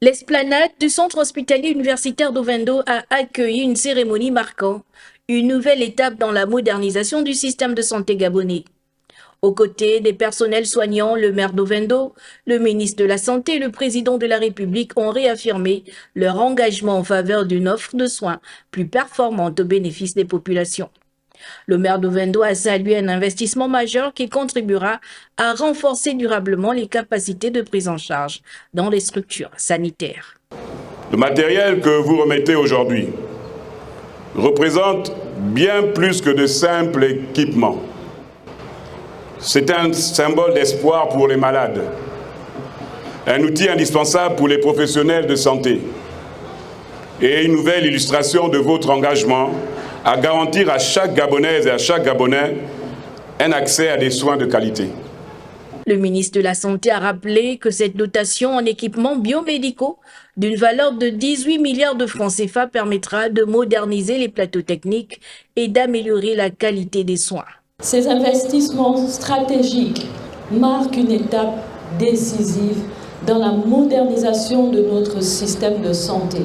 L'esplanade du centre hospitalier universitaire d'Ovendo a accueilli une cérémonie marquant une nouvelle étape dans la modernisation du système de santé gabonais. Aux côtés des personnels soignants, le maire d'Ovendo, le ministre de la Santé et le président de la République ont réaffirmé leur engagement en faveur d'une offre de soins plus performante au bénéfice des populations. Le maire d'Ovendo a salué un investissement majeur qui contribuera à renforcer durablement les capacités de prise en charge dans les structures sanitaires. Le matériel que vous remettez aujourd'hui représente bien plus que de simples équipements. C'est un symbole d'espoir pour les malades, un outil indispensable pour les professionnels de santé et une nouvelle illustration de votre engagement à garantir à chaque Gabonaise et à chaque Gabonais un accès à des soins de qualité. Le ministre de la Santé a rappelé que cette dotation en équipements biomédicaux d'une valeur de 18 milliards de francs CFA permettra de moderniser les plateaux techniques et d'améliorer la qualité des soins. Ces investissements stratégiques marquent une étape décisive dans la modernisation de notre système de santé,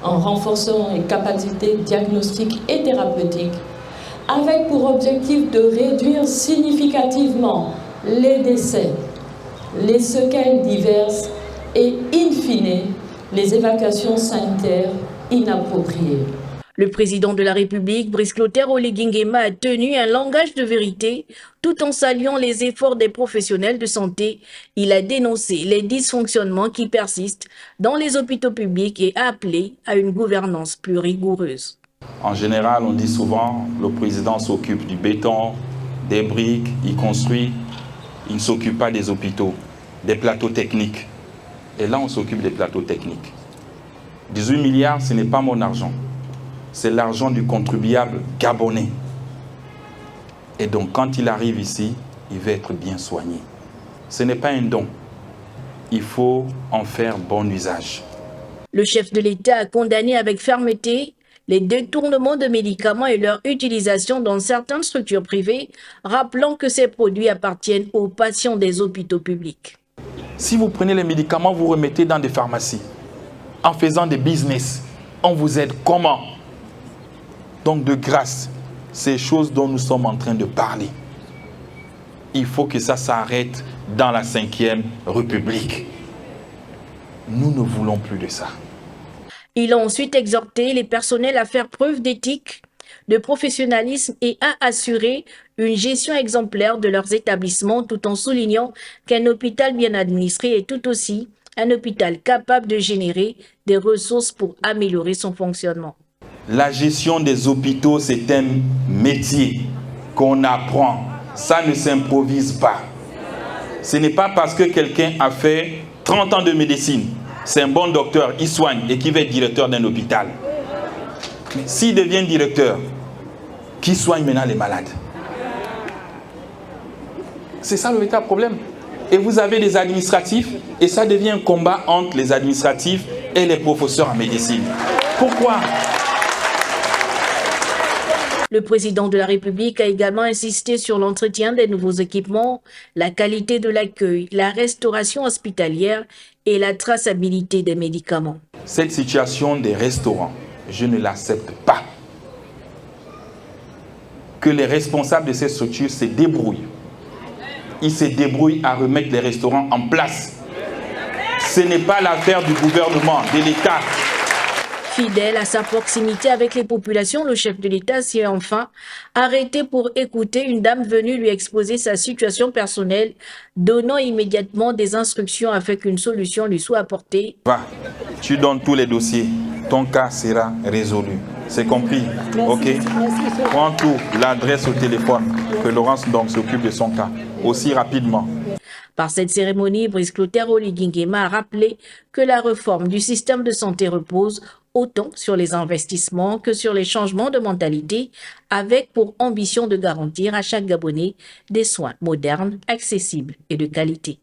en renforçant les capacités diagnostiques et thérapeutiques, avec pour objectif de réduire significativement les décès, les séquelles diverses et, in fine, les évacuations sanitaires inappropriées. Le président de la République, Brice Clotaire Oligui Nguema, a tenu un langage de vérité tout en saluant les efforts des professionnels de santé. Il a dénoncé les dysfonctionnements qui persistent dans les hôpitaux publics et a appelé à une gouvernance plus rigoureuse. En général, on dit souvent que le président s'occupe du béton, des briques, il construit. Il ne s'occupe pas des hôpitaux, des plateaux techniques. Et là, on s'occupe des plateaux techniques. 18 milliards, ce n'est pas mon argent. C'est l'argent du contribuable gabonais. Et donc, quand il arrive ici, il va être bien soigné. Ce n'est pas un don. Il faut en faire bon usage. Le chef de l'État a condamné avec fermeté les détournements de médicaments et leur utilisation dans certaines structures privées, rappelant que ces produits appartiennent aux patients des hôpitaux publics. Si vous prenez les médicaments, vous remettez dans des pharmacies, en faisant des business, on vous aide comment? Donc de grâce, ces choses dont nous sommes en train de parler, il faut que ça s'arrête dans la 5e République. Nous ne voulons plus de ça. Il a ensuite exhorté les personnels à faire preuve d'éthique, de professionnalisme et à assurer une gestion exemplaire de leurs établissements tout en soulignant qu'un hôpital bien administré est tout aussi un hôpital capable de générer des ressources pour améliorer son fonctionnement. La gestion des hôpitaux, c'est un métier qu'on apprend. Ça ne s'improvise pas. Ce n'est pas parce que quelqu'un a fait 30 ans de médecine, c'est un bon docteur, il soigne et qui va être directeur d'un hôpital. Mais s'il devient directeur, qui soigne maintenant les malades? C'est ça le véritable problème. Et vous avez des administratifs et ça devient un combat entre les administratifs et les professeurs en médecine. Pourquoi? Le président de la République a également insisté sur l'entretien des nouveaux équipements, la qualité de l'accueil, la restauration hospitalière et la traçabilité des médicaments. Cette situation des restaurants, je ne l'accepte pas. Que les responsables de ces structures se débrouillent. Ils se débrouillent à remettre les restaurants en place. Ce n'est pas l'affaire du gouvernement, de l'État. Fidèle à sa proximité avec les populations, le chef de l'État s'y est enfin arrêté pour écouter une dame venue lui exposer sa situation personnelle, donnant immédiatement des instructions afin qu'une solution lui soit apportée. Va, tu donnes tous les dossiers, ton cas sera résolu. C'est compris? Ok? Prends tout, l'adresse au téléphone, que Laurence donc s'occupe de son cas, aussi rapidement. Par cette cérémonie, Brice Clotaire Oligui Nguema a rappelé que la réforme du système de santé repose autant sur les investissements que sur les changements de mentalité, avec pour ambition de garantir à chaque Gabonais des soins modernes, accessibles et de qualité.